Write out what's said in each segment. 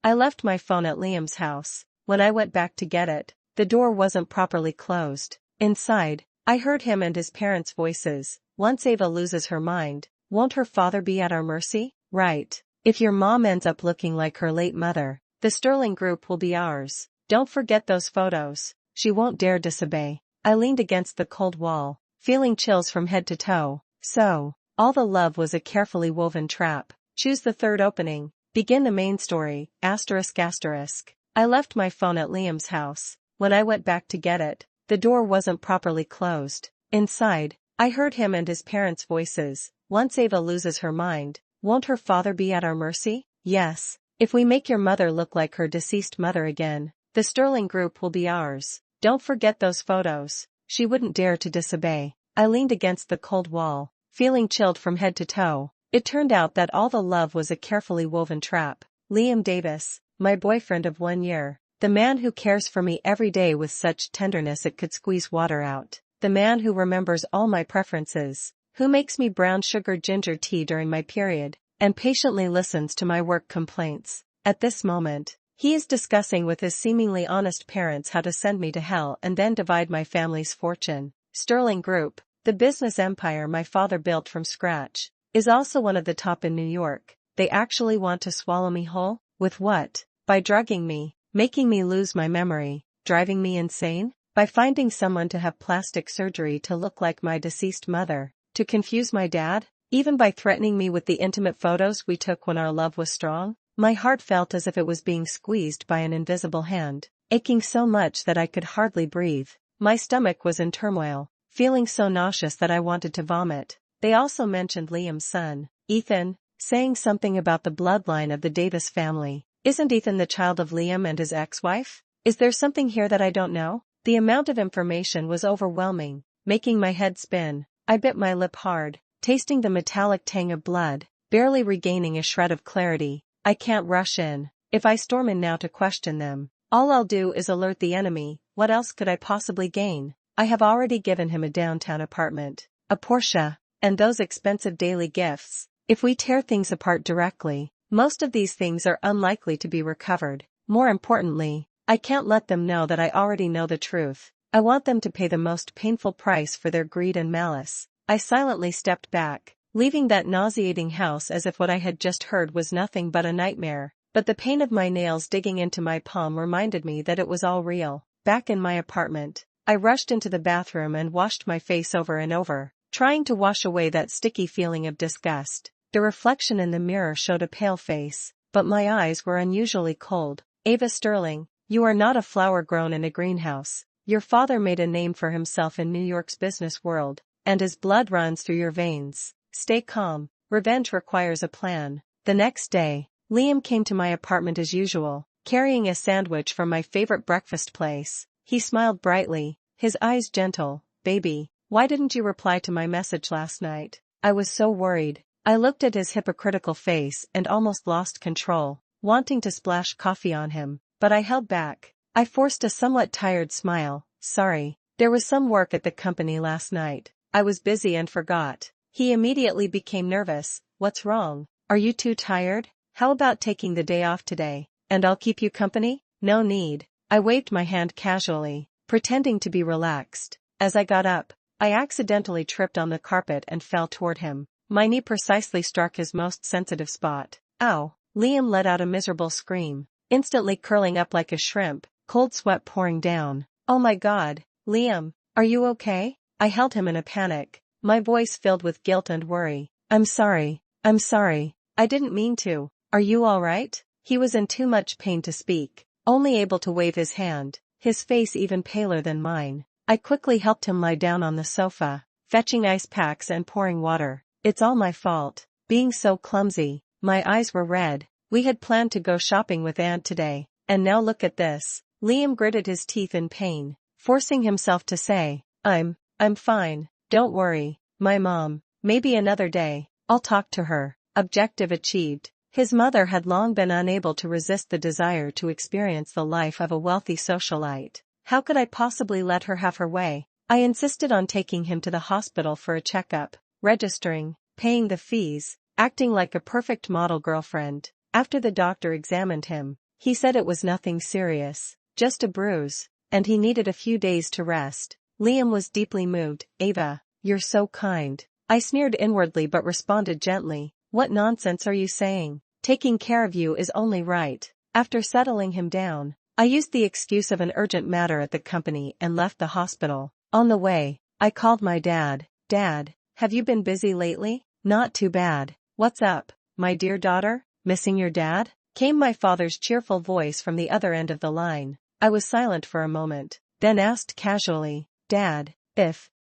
I left my phone at Liam's house. When I went back to get it, the door wasn't properly closed. Inside, I heard him and his parents' voices. Once Ava loses her mind, won't her father be at our mercy? Right. If your mom ends up looking like her late mother, the Sterling Group will be ours. Don't forget those photos. She won't dare disobey. I leaned against the cold wall, feeling chills from head to toe. So, all the love was a carefully woven trap. Choose the third opening. Begin the main story, asterisk asterisk. I left my phone at Liam's house. When I went back to get it, the door wasn't properly closed. Inside, I heard him and his parents' voices. Once Ava loses her mind, won't her father be at our mercy? Yes. If we make your mother look like her deceased mother again, the Sterling Group will be ours. Don't forget those photos. She wouldn't dare to disobey. I leaned against the cold wall, feeling chilled from head to toe. It turned out that all the love was a carefully woven trap. Liam Davis, my boyfriend of 1 year. The man who cares for me every day with such tenderness it could squeeze water out. The man who remembers all my preferences. Who makes me brown sugar ginger tea during my period, and patiently listens to my work complaints. At this moment, he is discussing with his seemingly honest parents how to send me to hell and then divide my family's fortune. Sterling Group, the business empire my father built from scratch, is also one of the top in New York. They actually want to swallow me whole? With what? By drugging me, making me lose my memory, driving me insane? By finding someone to have plastic surgery to look like my deceased mother, to confuse my dad? Even by threatening me with the intimate photos we took when our love was strong? My heart felt as if it was being squeezed by an invisible hand, aching so much that I could hardly breathe. My stomach was in turmoil, feeling so nauseous that I wanted to vomit. They also mentioned Liam's son, Ethan, saying something about the bloodline of the Davis family. Isn't Ethan the child of Liam and his ex-wife? Is there something here that I don't know? The amount of information was overwhelming, making my head spin. I bit my lip hard, tasting the metallic tang of blood, barely regaining a shred of clarity. I can't rush in. If I storm in now to question them, all I'll do is alert the enemy. What else could I possibly gain? I have already given him a downtown apartment, a Porsche, and those expensive daily gifts. If we tear things apart directly, most of these things are unlikely to be recovered. More importantly, I can't let them know that I already know the truth. I want them to pay the most painful price for their greed and malice. I silently stepped back, leaving that nauseating house as if what I had just heard was nothing but a nightmare. But the pain of my nails digging into my palm reminded me that it was all real. Back in my apartment, I rushed into the bathroom and washed my face over and over, trying to wash away that sticky feeling of disgust. The reflection in the mirror showed a pale face, but my eyes were unusually cold. Ava Sterling, you are not a flower grown in a greenhouse. Your father made a name for himself in New York's business world, and his blood runs through your veins. Stay calm. Revenge requires a plan. The next day, Liam came to my apartment as usual, carrying a sandwich from my favorite breakfast place. He smiled brightly, his eyes gentle. Baby, why didn't you reply to my message last night? I was so worried. I looked at his hypocritical face and almost lost control, wanting to splash coffee on him, but I held back. I forced a somewhat tired smile. Sorry, there was some work at the company last night. I was busy and forgot. He immediately became nervous. What's wrong? Are you too tired? How about taking the day off today, and I'll keep you company? No need. I waved my hand casually, pretending to be relaxed. As I got up, I accidentally tripped on the carpet and fell toward him. My knee precisely struck his most sensitive spot. Ow! Liam let out a miserable scream, instantly curling up like a shrimp, cold sweat pouring down. Oh my God, Liam, are you okay? I held him in a panic, my voice filled with guilt and worry. I'm sorry. I didn't mean to. Are you all right? He was in too much pain to speak, only able to wave his hand, his face even paler than mine. I quickly helped him lie down on the sofa, fetching ice packs and pouring water. It's all my fault, being so clumsy. My eyes were red. We had planned to go shopping with Aunt today, and now look at this. Liam gritted his teeth in pain, forcing himself to say, I'm fine, don't worry. My mom, maybe another day, I'll talk to her. Objective achieved. His mother had long been unable to resist the desire to experience the life of a wealthy socialite. How could I possibly let her have her way? I insisted on taking him to the hospital for a checkup, registering, paying the fees, acting like a perfect model girlfriend. After the doctor examined him, He said it was nothing serious, just a bruise, and he needed a few days to rest. Liam was deeply moved. Ava, you're so kind. I sneered inwardly but responded gently. What nonsense are you saying? Taking care of you is only right. After settling him down, I used the excuse of an urgent matter at the company and left the hospital. On the way, I called my dad. Dad, have you been busy lately? Not too bad. What's up, my dear daughter? Missing your dad? Came my father's cheerful voice from the other end of the line. I was silent for a moment, then asked casually, Dad, if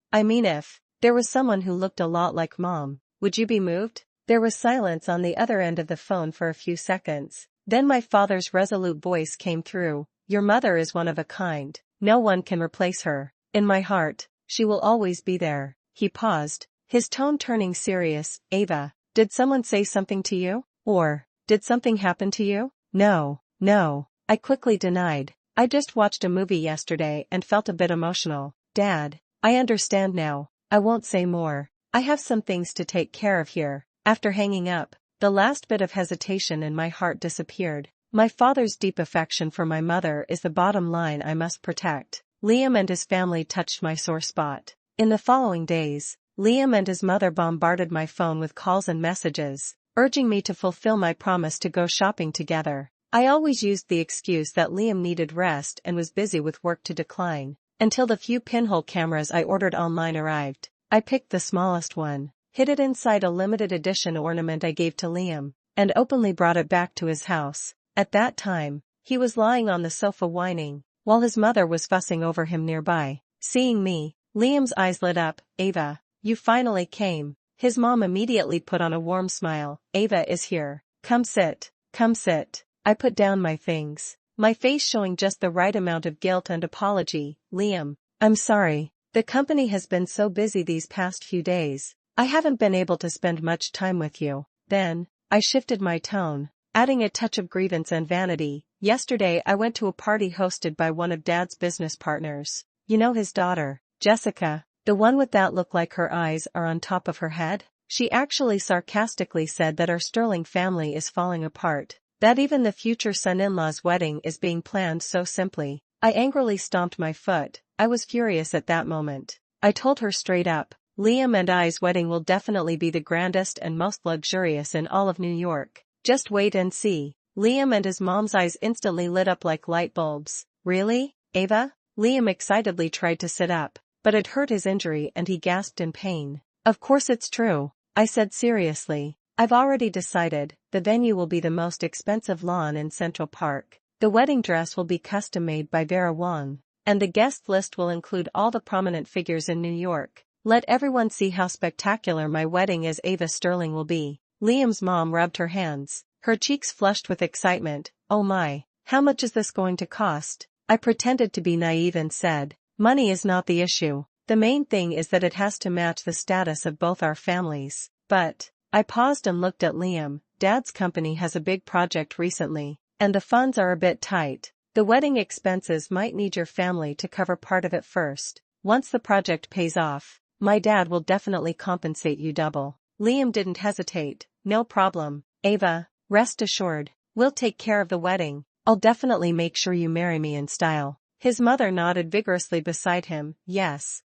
there was someone who looked a lot like Mom, would you be moved? There was silence on the other end of the phone for a few seconds. Then my father's resolute voice came through. Your mother is one of a kind. No one can replace her. In my heart, she will always be there. He paused, his tone turning serious. Ava, did someone say something to you? Or, did something happen to you? No, I quickly denied. I just watched a movie yesterday and felt a bit emotional. Dad, I understand now. I won't say more. I have some things to take care of here. After hanging up, the last bit of hesitation in my heart disappeared. My father's deep affection for my mother is the bottom line I must protect. Liam and his family touched my sore spot. In the following days, Liam and his mother bombarded my phone with calls and messages, urging me to fulfill my promise to go shopping together. I always used the excuse that Liam needed rest and was busy with work to decline, until the few pinhole cameras I ordered online arrived. I picked the smallest one, hid it inside a limited edition ornament I gave to Liam, and openly brought it back to his house. At that time, he was lying on the sofa whining, while his mother was fussing over him nearby. Seeing me, Liam's eyes lit up. Ava, you finally came. His mom immediately put on a warm smile. Ava is here. Come sit. I put down my things, my face showing just the right amount of guilt and apology. Liam, I'm sorry. The company has been so busy these past few days. I haven't been able to spend much time with you. Then, I shifted my tone, adding a touch of grievance and vanity. Yesterday I went to a party hosted by one of Dad's business partners. You know his daughter, Jessica, the one with that look like her eyes are on top of her head? She actually sarcastically said that our sterling family is falling apart, that even the future son-in-law's wedding is being planned so simply. I angrily stomped my foot. I was furious at that moment. I told her straight up, Liam and I's wedding will definitely be the grandest and most luxurious in all of New York. Just wait and see. Liam and his mom's eyes instantly lit up like light bulbs. Really, Ava? Liam excitedly tried to sit up, but it hurt his injury and he gasped in pain. Of course it's true, I said seriously. I've already decided, the venue will be the most expensive lawn in Central Park. The wedding dress will be custom-made by Vera Wang, and the guest list will include all the prominent figures in New York. Let everyone see how spectacular my wedding as Ava Sterling will be. Liam's mom rubbed her hands, her cheeks flushed with excitement. Oh my, how much is this going to cost? I pretended to be naive and said, money is not the issue. The main thing is that it has to match the status of both our families. But, I paused and looked at Liam. Dad's company has a big project recently, and the funds are a bit tight. The wedding expenses might need your family to cover part of it first. Once the project pays off, my dad will definitely compensate you double. Liam didn't hesitate. No problem, Ava, rest assured, we'll take care of the wedding. I'll definitely make sure you marry me in style. His mother nodded vigorously beside him. Yes.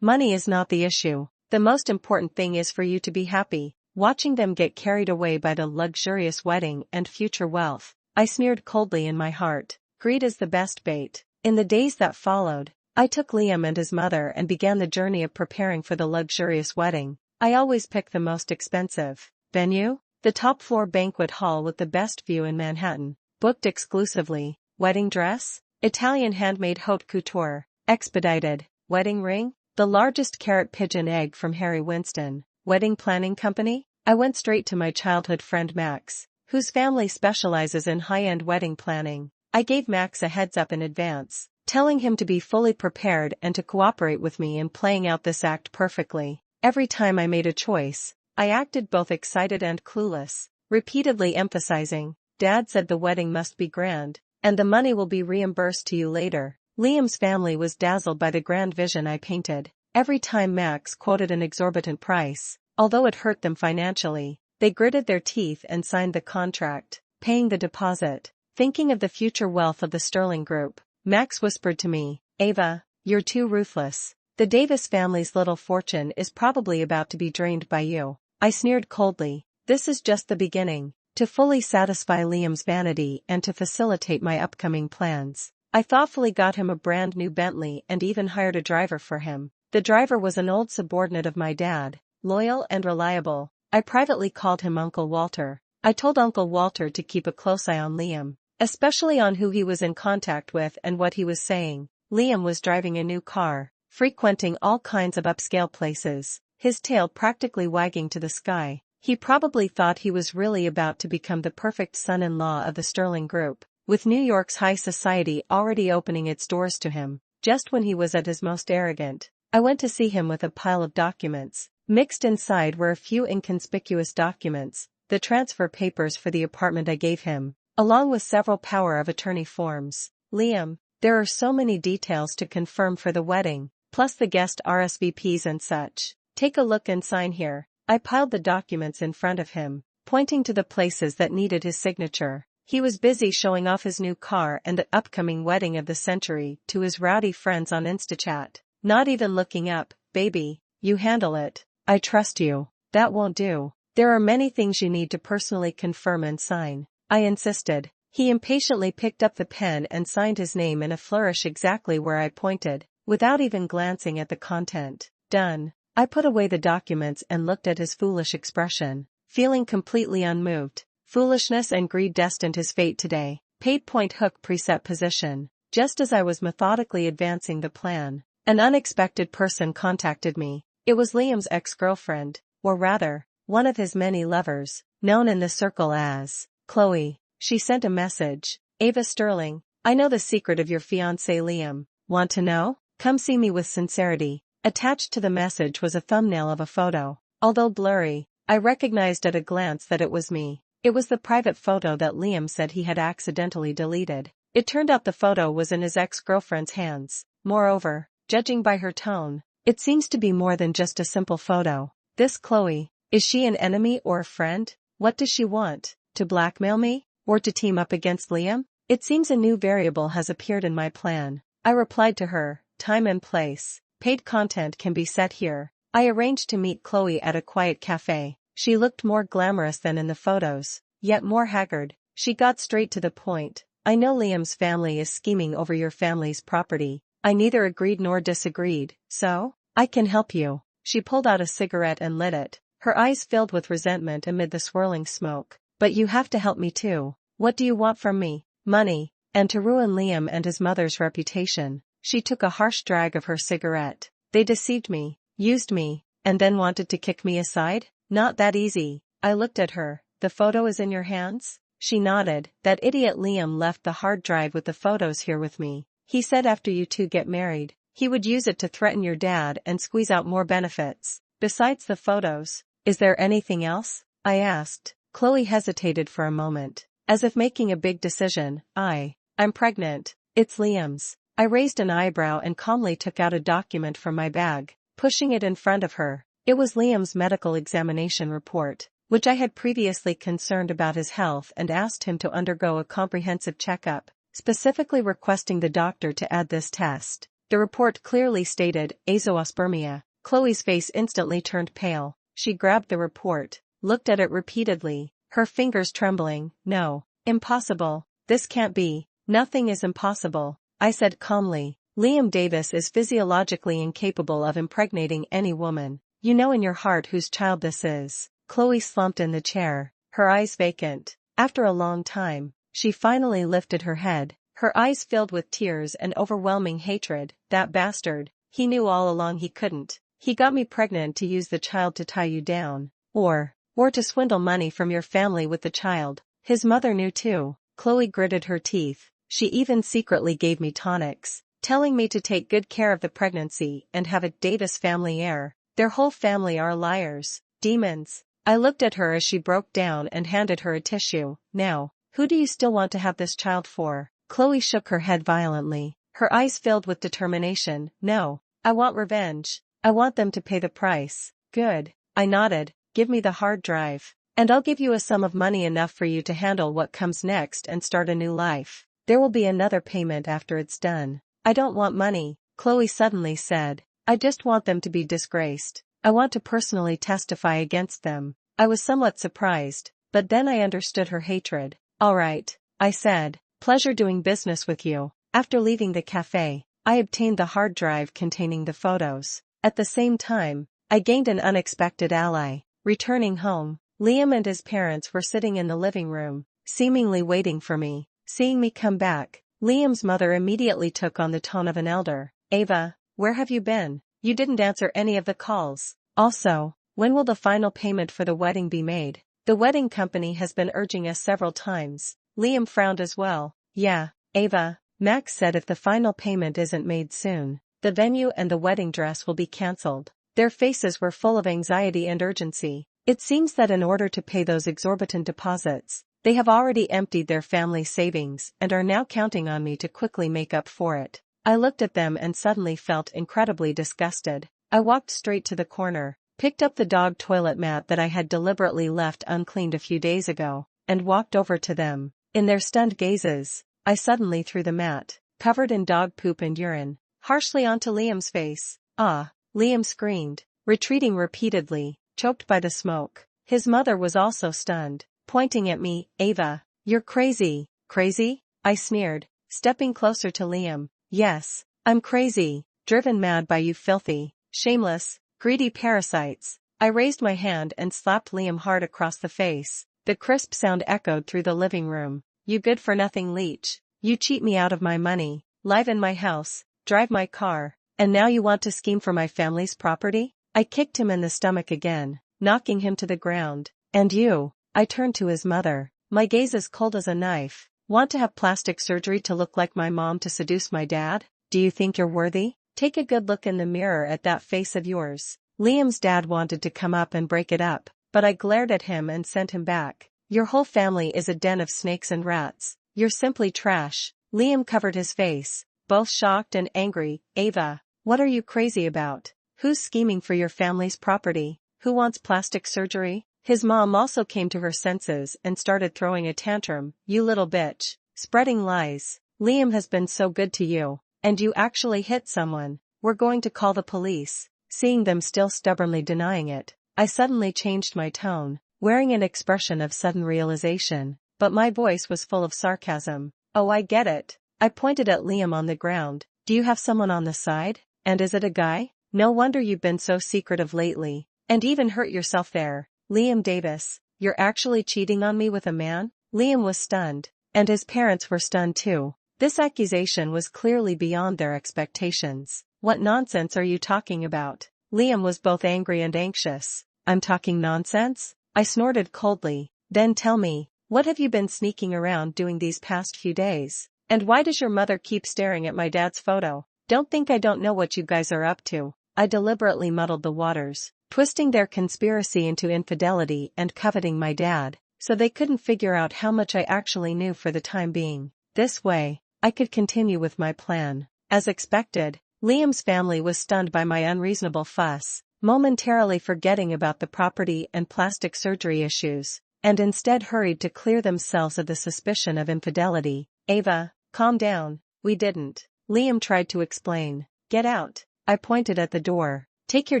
Money is not the issue. The most important thing is for you to be happy. Watching them get carried away by the luxurious wedding and future wealth, I sneered coldly in my heart. Greed is the best bait. In the days that followed, I took Liam and his mother and began the journey of preparing for the luxurious wedding. I always pick the most expensive venue, the top-floor banquet hall with the best view in Manhattan, booked exclusively. Wedding dress, Italian handmade haute couture, expedited. Wedding ring, the largest carrot pigeon egg from Harry Winston. Wedding planning company? I went straight to my childhood friend Max, whose family specializes in high-end wedding planning. I gave Max a heads up in advance, telling him to be fully prepared and to cooperate with me in playing out this act perfectly. Every time I made a choice, I acted both excited and clueless, repeatedly emphasizing, Dad said the wedding must be grand, and the money will be reimbursed to you later. Liam's family was dazzled by the grand vision I painted. Every time Max quoted an exorbitant price, although it hurt them financially, they gritted their teeth and signed the contract. paying the deposit, thinking of the future wealth of the Sterling Group. Max whispered to me, "Ava, you're too ruthless. The Davis family's little fortune is probably about to be drained by you." I sneered coldly. "This is just the beginning. To fully satisfy Liam's vanity and to facilitate my upcoming plans, I thoughtfully got him a brand new Bentley and even hired a driver for him. The driver was an old subordinate of my dad, loyal and reliable. I privately called him Uncle Walter. I told Uncle Walter to keep a close eye on Liam, especially on who he was in contact with and what he was saying. Liam was driving a new car, frequenting all kinds of upscale places, his tail practically wagging to the sky. He probably thought he was really about to become the perfect son-in-law of the Sterling Group, with New York's high society already opening its doors to him, just when he was at his most arrogant. I went to see him with a pile of documents. Mixed inside were a few inconspicuous documents, the transfer papers for the apartment I gave him, along with several power of attorney forms. "Liam, there are so many details to confirm for the wedding, plus the guest RSVPs and such. Take a look and sign here." I piled the documents in front of him, pointing to the places that needed his signature. He was busy showing off his new car and the upcoming wedding of the century to his rowdy friends on InstaChat. Not even looking up. "Baby, you handle it. I trust you." "That won't do. There are many things you need to personally confirm and sign," I insisted. He impatiently picked up the pen and signed his name in a flourish exactly where I pointed, without even glancing at the content. "Done." I put away the documents and looked at his foolish expression, feeling completely unmoved. Foolishness and greed destined his fate today. Paid point hook preset position. Just as I was methodically advancing the plan, an unexpected person contacted me. It was Liam's ex-girlfriend, or rather, one of his many lovers, known in the circle as Chloe. She sent a message. "Ava Sterling, I know the secret of your fiancé Liam. Want to know? Come see me with sincerity." Attached to the message was a thumbnail of a photo. Although blurry, I recognized at a glance that it was me. It was the private photo that Liam said he had accidentally deleted. It turned out the photo was in his ex-girlfriend's hands. Moreover, judging by her tone, it seems to be more than just a simple photo. This Chloe, is she an enemy or a friend? What does she want? To blackmail me? Or to team up against Liam? It seems a new variable has appeared in my plan. I replied to her, "Time and place. Paid content can be set here." I arranged to meet Chloe at a quiet cafe. She looked more glamorous than in the photos, yet more haggard. She got straight to the point. "I know Liam's family is scheming over your family's property." I neither agreed nor disagreed. "So? I can help you." She pulled out a cigarette and lit it, her eyes filled with resentment amid the swirling smoke. "But you have to help me too." "What do you want from me?" "Money, and to ruin Liam and his mother's reputation." She took a harsh drag of her cigarette. "They deceived me, used me, and then wanted to kick me aside? Not that easy." I looked at her. "The photo is in your hands?" She nodded. "That idiot Liam left the hard drive with the photos here with me. He said after you two get married, he would use it to threaten your dad and squeeze out more benefits. Besides the photos, is there anything else?" I asked. Chloe hesitated for a moment, as if making a big decision. I'm pregnant. It's Liam's." I raised an eyebrow and calmly took out a document from my bag, pushing it in front of her. It was Liam's medical examination report, which I had previously concerned about his health and asked him to undergo a comprehensive checkup, specifically requesting the doctor to add this test. The report clearly stated azoospermia. Chloe's face instantly turned pale. She grabbed the report, looked at it repeatedly, her fingers trembling. "No. Impossible. This can't be." "Nothing is impossible," I said calmly. "Liam Davis is physiologically incapable of impregnating any woman. You know in your heart whose child this is." Chloe slumped in the chair, her eyes vacant. After a long time, she finally lifted her head, her eyes filled with tears and overwhelming hatred. "That bastard. He knew all along he couldn't. He got me pregnant to use the child to tie you down. Or to swindle money from your family with the child. His mother knew too." Chloe gritted her teeth. "She even secretly gave me tonics, telling me to take good care of the pregnancy and have a Davis family heir. Their whole family are liars, demons." I looked at her as she broke down and handed her a tissue. "Now, who do you still want to have this child for?" Chloe shook her head violently, her eyes filled with determination. "No, I want revenge. I want them to pay the price." "Good." I nodded. "Give me the hard drive." And I'll give you a sum of money enough for you to handle what comes next and start a new life. There will be another payment after it's done. I don't want money, Chloe suddenly said. I just want them to be disgraced. I want to personally testify against them. I was somewhat surprised, but then I understood her hatred. All right, I said. Pleasure doing business with you. After leaving the cafe, I obtained the hard drive containing the photos. At the same time, I gained an unexpected ally. Returning home, Liam and his parents were sitting in the living room, seemingly waiting for me. Seeing me come back, Liam's mother immediately took on the tone of an elder. Ava, where have you been? You didn't answer any of the calls. Also, when will the final payment for the wedding be made? The wedding company has been urging us several times. Liam frowned as well. Yeah, Ava, Max said if the final payment isn't made soon, the venue and the wedding dress will be cancelled. Their faces were full of anxiety and urgency. It seems that in order to pay those exorbitant deposits, they have already emptied their family savings and are now counting on me to quickly make up for it. I looked at them and suddenly felt incredibly disgusted. I walked straight to the corner, picked up the dog toilet mat that I had deliberately left uncleaned a few days ago, and walked over to them. In their stunned gazes, I suddenly threw the mat, covered in dog poop and urine, harshly onto Liam's face. Ah! Liam screamed, retreating repeatedly, choked by the smoke. His mother was also stunned, pointing at me. Ava, you're crazy. Crazy? I sneered, stepping closer to Liam. Yes, I'm crazy, driven mad by you filthy, shameless, greedy parasites. I raised my hand and slapped Liam hard across the face. The crisp sound echoed through the living room. You good-for-nothing leech. You cheat me out of my money, live in my house, drive my car, and now you want to scheme for my family's property? I kicked him in the stomach again, knocking him to the ground. And you? I turned to his mother, my gaze as cold as a knife. Want to have plastic surgery to look like my mom to seduce my dad? Do you think you're worthy? Take a good look in the mirror at that face of yours. Liam's dad wanted to come up and break it up, but I glared at him and sent him back. Your whole family is a den of snakes and rats. You're simply trash. Liam covered his face, both shocked and angry. Ava, what are you crazy about? Who's scheming for your family's property? Who wants plastic surgery? His mom also came to her senses and started throwing a tantrum. You little bitch. Spreading lies. Liam has been so good to you. And you actually hit someone. We're going to call the police. Seeing them still stubbornly denying it, I suddenly changed my tone, wearing an expression of sudden realization, but my voice was full of sarcasm. Oh, I get it. I pointed at Liam on the ground. Do you have someone on the side? And is it a guy? No wonder you've been so secretive lately, and even hurt yourself there. Liam Davis, you're actually cheating on me with a man? Liam was stunned, and his parents were stunned too. This accusation was clearly beyond their expectations. What nonsense are you talking about? Liam was both angry and anxious. I'm talking nonsense? I snorted coldly. Then tell me, what have you been sneaking around doing these past few days? And why does your mother keep staring at my dad's photo? Don't think I don't know what you guys are up to. I deliberately muddled the waters, twisting their conspiracy into infidelity and coveting my dad, so they couldn't figure out how much I actually knew for the time being. This way, I could continue with my plan. As expected, Liam's family was stunned by my unreasonable fuss, momentarily forgetting about the property and plastic surgery issues, and instead hurried to clear themselves of the suspicion of infidelity. Ava, calm down. We didn't. Liam tried to explain. Get out. I pointed at the door. Take your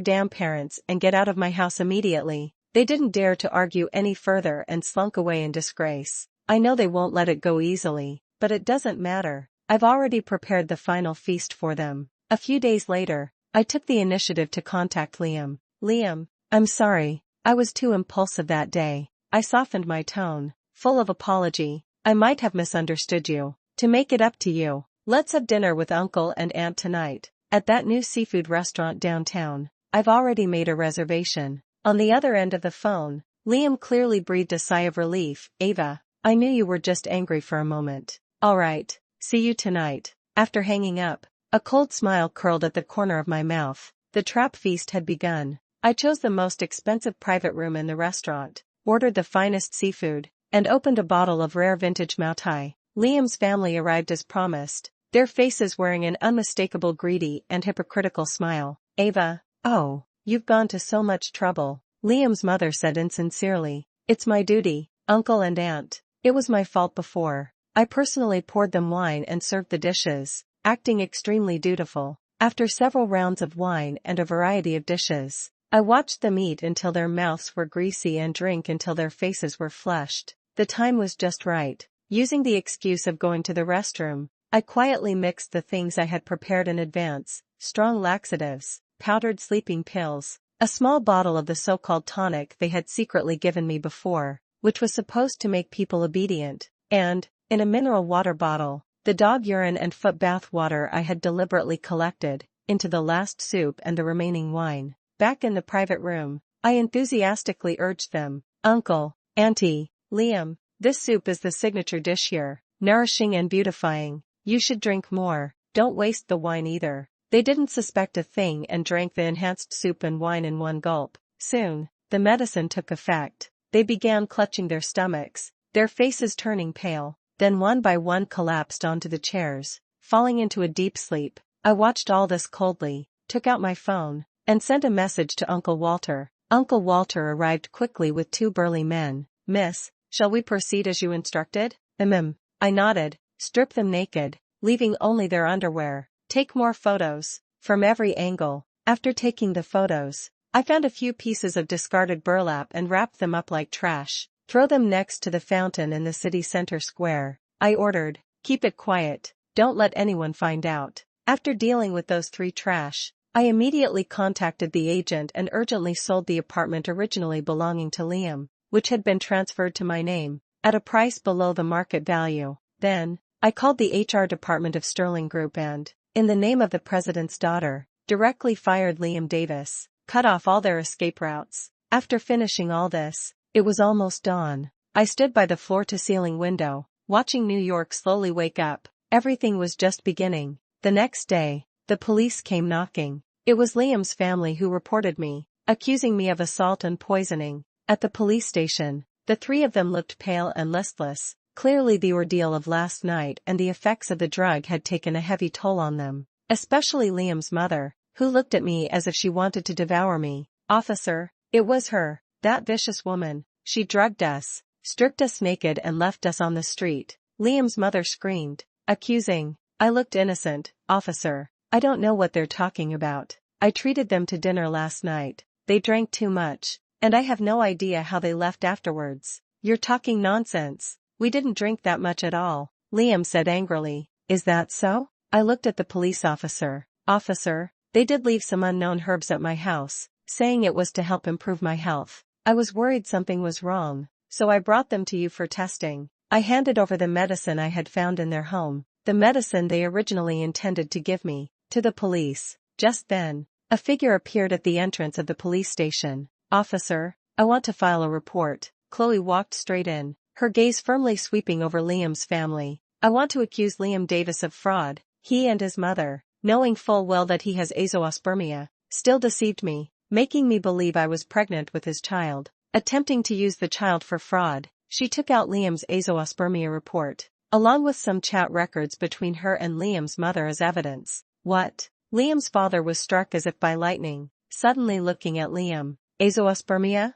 damn parents and get out of my house immediately. They didn't dare to argue any further and slunk away in disgrace. I know they won't let it go easily, but it doesn't matter. I've already prepared the final feast for them. A few days later, I took the initiative to contact Liam. Liam, I'm sorry. I was too impulsive that day. I softened my tone, full of apology. I might have misunderstood you. To make it up to you, let's have dinner with Uncle and Aunt tonight, at that new seafood restaurant downtown. I've already made a reservation. On the other end of the phone, Liam clearly breathed a sigh of relief. Ava, I knew you were just angry for a moment. All right, see you tonight. After hanging up, a cold smile curled at the corner of my mouth. The trap feast had begun. I chose the most expensive private room in the restaurant, ordered the finest seafood, and opened a bottle of rare vintage Moutai. Liam's family arrived as promised, their faces wearing an unmistakable greedy and hypocritical smile. Ava, oh, you've gone to so much trouble, Liam's mother said insincerely. It's my duty, uncle and aunt. It was my fault before. I personally poured them wine and served the dishes, acting extremely dutiful. After several rounds of wine and a variety of dishes, I watched them eat until their mouths were greasy and drink until their faces were flushed. The time was just right. Using the excuse of going to the restroom, I quietly mixed the things I had prepared in advance: strong laxatives, powdered sleeping pills, a small bottle of the so-called tonic they had secretly given me before, which was supposed to make people obedient, and, in a mineral water bottle, the dog urine and foot bath water I had deliberately collected, into the last soup and the remaining wine. Back in the private room, I enthusiastically urged them, "Uncle, Auntie, Liam, this soup is the signature dish here, nourishing and beautifying. You should drink more, don't waste the wine either." They didn't suspect a thing and drank the enhanced soup and wine in one gulp. Soon, the medicine took effect. They began clutching their stomachs, their faces turning pale, then one by one collapsed onto the chairs, falling into a deep sleep. I watched all this coldly, took out my phone, and sent a message to Uncle Walter. Uncle Walter arrived quickly with two burly men. "Miss, shall we proceed as you instructed?" I nodded. "Strip them naked, leaving only their underwear. Take more photos, from every angle." After taking the photos, I found a few pieces of discarded burlap and wrapped them up like trash. "Throw them next to the fountain in the city center square," I ordered. "Keep it quiet, don't let anyone find out." After dealing with those three trash, I immediately contacted the agent and urgently sold the apartment originally belonging to Liam, which had been transferred to my name, at a price below the market value. Then, I called the HR department of Sterling Group and, in the name of the president's daughter, directly fired Liam Davis, cut off all their escape routes. After finishing all this, it was almost dawn. I stood by the floor-to-ceiling window, watching New York slowly wake up. Everything was just beginning. The next day, the police came knocking. It was Liam's family who reported me, accusing me of assault and poisoning. At the police station, the three of them looked pale and listless. Clearly the ordeal of last night and the effects of the drug had taken a heavy toll on them. Especially Liam's mother, who looked at me as if she wanted to devour me. "Officer, it was her, that vicious woman. She drugged us, stripped us naked and left us on the street," Liam's mother screamed, accusing. I looked innocent. "Officer, I don't know what they're talking about. I treated them to dinner last night. They drank too much, and I have no idea how they left afterwards." "You're talking nonsense. We didn't drink that much at all," Liam said angrily. "Is that so?" I looked at the police officer. "Officer, they did leave some unknown herbs at my house, saying it was to help improve my health. I was worried something was wrong, so I brought them to you for testing." I handed over the medicine I had found in their home, the medicine they originally intended to give me, to the police. Just then, a figure appeared at the entrance of the police station. "Officer, I want to file a report." Chloe walked straight in, her gaze firmly sweeping over Liam's family. "I want to accuse Liam Davis of fraud. He and his mother, knowing full well that he has azoospermia, still deceived me, making me believe I was pregnant with his child, attempting to use the child for fraud." She took out Liam's azoospermia report, along with some chat records between her and Liam's mother as evidence. "What?" Liam's father was struck as if by lightning, suddenly looking at Liam. "Azoospermia?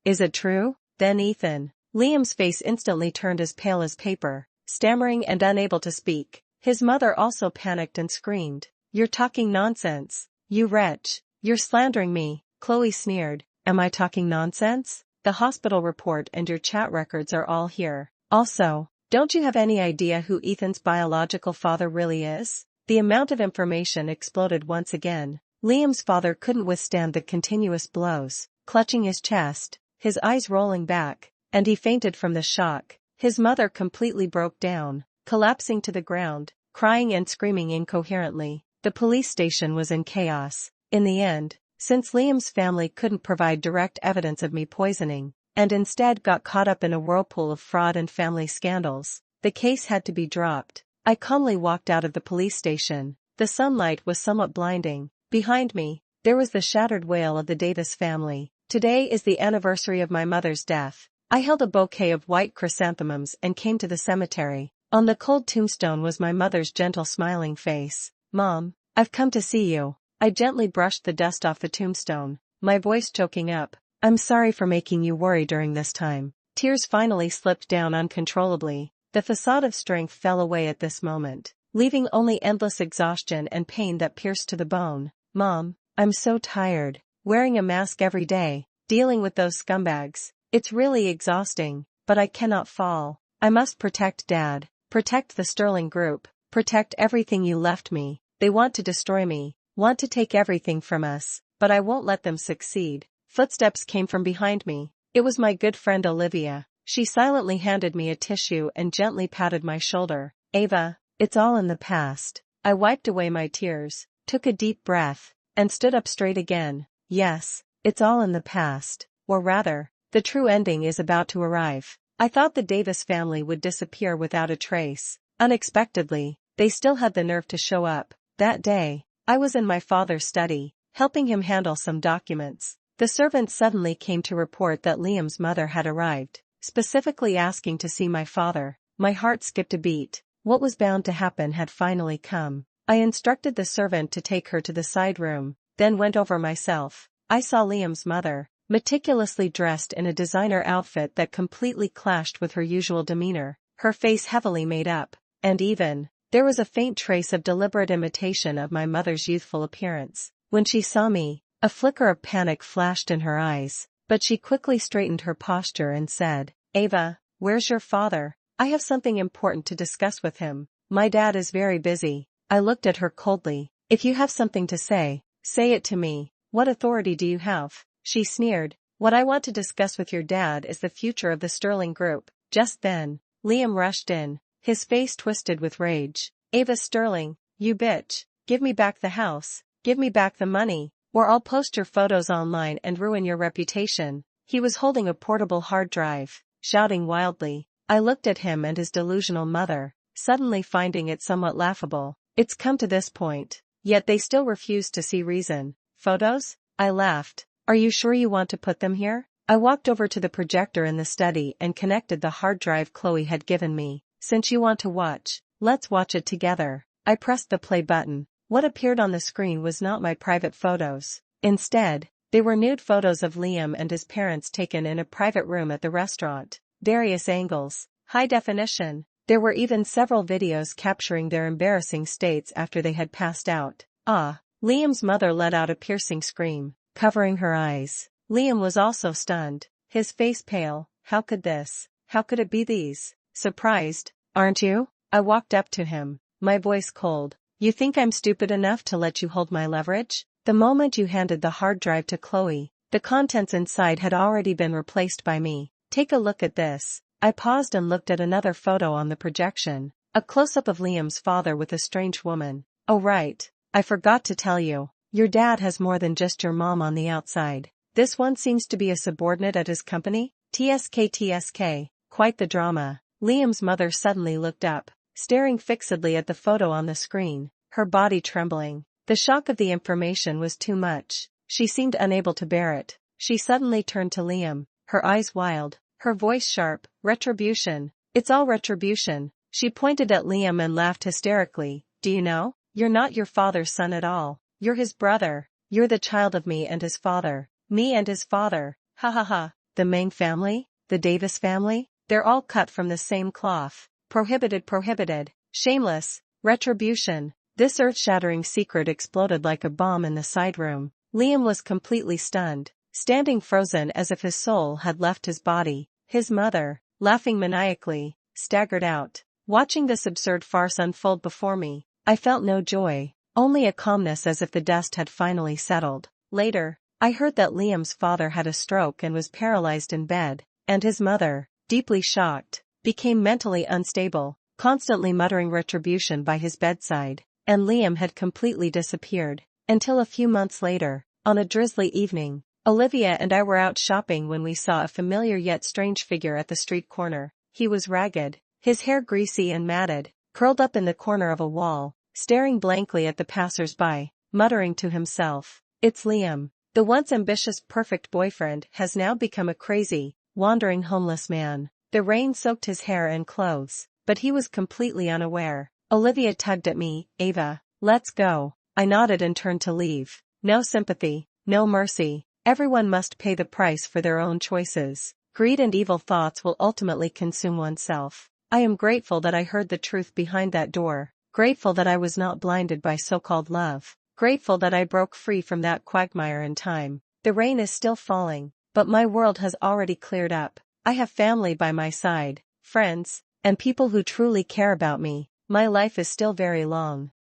Is it true?" Then Ethan. Liam's face instantly turned as pale as paper, stammering and unable to speak. His mother also panicked and screamed. "You're talking nonsense, you wretch. You're slandering me," Chloe sneered. "Am I talking nonsense? The hospital report and your chat records are all here. Also, don't you have any idea who Ethan's biological father really is?" The amount of information exploded once again. Liam's father couldn't withstand the continuous blows, clutching his chest, his eyes rolling back, and he fainted from the shock. His mother completely broke down, collapsing to the ground, crying and screaming incoherently. The police station was in chaos. In the end, since Liam's family couldn't provide direct evidence of me poisoning, and instead got caught up in a whirlpool of fraud and family scandals, the case had to be dropped. I calmly walked out of the police station. The sunlight was somewhat blinding. Behind me, there was the shattered wail of the Davis family. "Today is the anniversary of my mother's death." I held a bouquet of white chrysanthemums and came to the cemetery. On the cold tombstone was my mother's gentle smiling face. "Mom, I've come to see you." I gently brushed the dust off the tombstone, my voice choking up. I'm sorry for making you worry during this time. Tears finally slipped down uncontrollably. The facade of strength fell away at this moment, leaving only endless exhaustion and pain that pierced to the bone. Mom, I'm so tired. Wearing a mask every day, dealing with those scumbags. It's really exhausting, but I cannot fall. I must protect Dad, protect the Sterling Group, protect everything you left me. They want to destroy me, want to take everything from us, but I won't let them succeed. Footsteps came from behind me. It was my good friend Olivia. She silently handed me a tissue and gently patted my shoulder. Ava, it's all in the past. I wiped away my tears, took a deep breath, and stood up straight again. Yes, it's all in the past. Or rather, the true ending is about to arrive. I thought the Davis family would disappear without a trace. Unexpectedly, they still had the nerve to show up. That day, I was in my father's study, helping him handle some documents. The servant suddenly came to report that Liam's mother had arrived, specifically asking to see my father. My heart skipped a beat. What was bound to happen had finally come. I instructed the servant to take her to the side room, then went over myself. I saw Liam's mother, meticulously dressed in a designer outfit that completely clashed with her usual demeanor, her face heavily made up, and even, there was a faint trace of deliberate imitation of my mother's youthful appearance. When she saw me, a flicker of panic flashed in her eyes, but she quickly straightened her posture and said, Ava, where's your father? I have something important to discuss with him. My dad is very busy. I looked at her coldly. If you have something to say it to me. What authority do you have? She sneered. What I want to discuss with your dad is the future of the Sterling Group. Just then, Liam rushed in, his face twisted with rage. Ava Sterling, you bitch. Give me back the house. Give me back the money, or I'll post your photos online and ruin your reputation. He was holding a portable hard drive, shouting wildly. I looked at him and his delusional mother, suddenly finding it somewhat laughable. It's come to this point, yet they still refused to see reason. Photos? I laughed. Are you sure you want to put them here? I walked over to the projector in the study and connected the hard drive Chloe had given me. Since you want to watch, let's watch it together. I pressed the play button. What appeared on the screen was not my private photos. Instead, they were nude photos of Liam and his parents taken in a private room at the restaurant. Various angles, high definition. There were even several videos capturing their embarrassing states after they had passed out. Ah! Liam's mother let out a piercing scream, covering her eyes. Liam was also stunned, his face pale. How could it be these? Surprised, aren't you? I walked up to him, my voice cold. You think I'm stupid enough to let you hold my leverage? The moment you handed the hard drive to Chloe, the contents inside had already been replaced by me. Take a look at this. I paused and looked at another photo on the projection. A close-up of Liam's father with a strange woman. Oh right, I forgot to tell you. Your dad has more than just your mom on the outside. This one seems to be a subordinate at his company. TSK. Quite the drama. Liam's mother suddenly looked up, staring fixedly at the photo on the screen, her body trembling. The shock of the information was too much. She seemed unable to bear it. She suddenly turned to Liam, her eyes wild, her voice sharp. Retribution. It's all retribution. She pointed at Liam and laughed hysterically. Do you know? You're not your father's son at all. You're his brother. You're the child of me and his father. Me and his father. Ha ha ha. The Meng family? The Davis family? They're all cut from the same cloth. Prohibited. Shameless. Retribution. This earth-shattering secret exploded like a bomb in the side room. Liam was completely stunned, standing frozen as if his soul had left his body. His mother, laughing maniacally, staggered out. Watching this absurd farce unfold before me, I felt no joy, only a calmness as if the dust had finally settled. Later, I heard that Liam's father had a stroke and was paralyzed in bed, and his mother, deeply shocked, became mentally unstable, constantly muttering retribution by his bedside, and Liam had completely disappeared, until a few months later, on a drizzly evening, Olivia and I were out shopping when we saw a familiar yet strange figure at the street corner. He was ragged, his hair greasy and matted, curled up in the corner of a wall, staring blankly at the passers-by, muttering to himself, "It's Liam. The once ambitious perfect boyfriend has now become a crazy, wandering homeless man." The rain soaked his hair and clothes, but he was completely unaware. Olivia tugged at me. "Ava, let's go." I nodded and turned to leave. No sympathy, no mercy. Everyone must pay the price for their own choices. Greed and evil thoughts will ultimately consume oneself. I am grateful that I heard the truth behind that door, grateful that I was not blinded by so-called love, grateful that I broke free from that quagmire in time. The rain is still falling, but my world has already cleared up. I have family by my side, friends, and people who truly care about me. My life is still very long.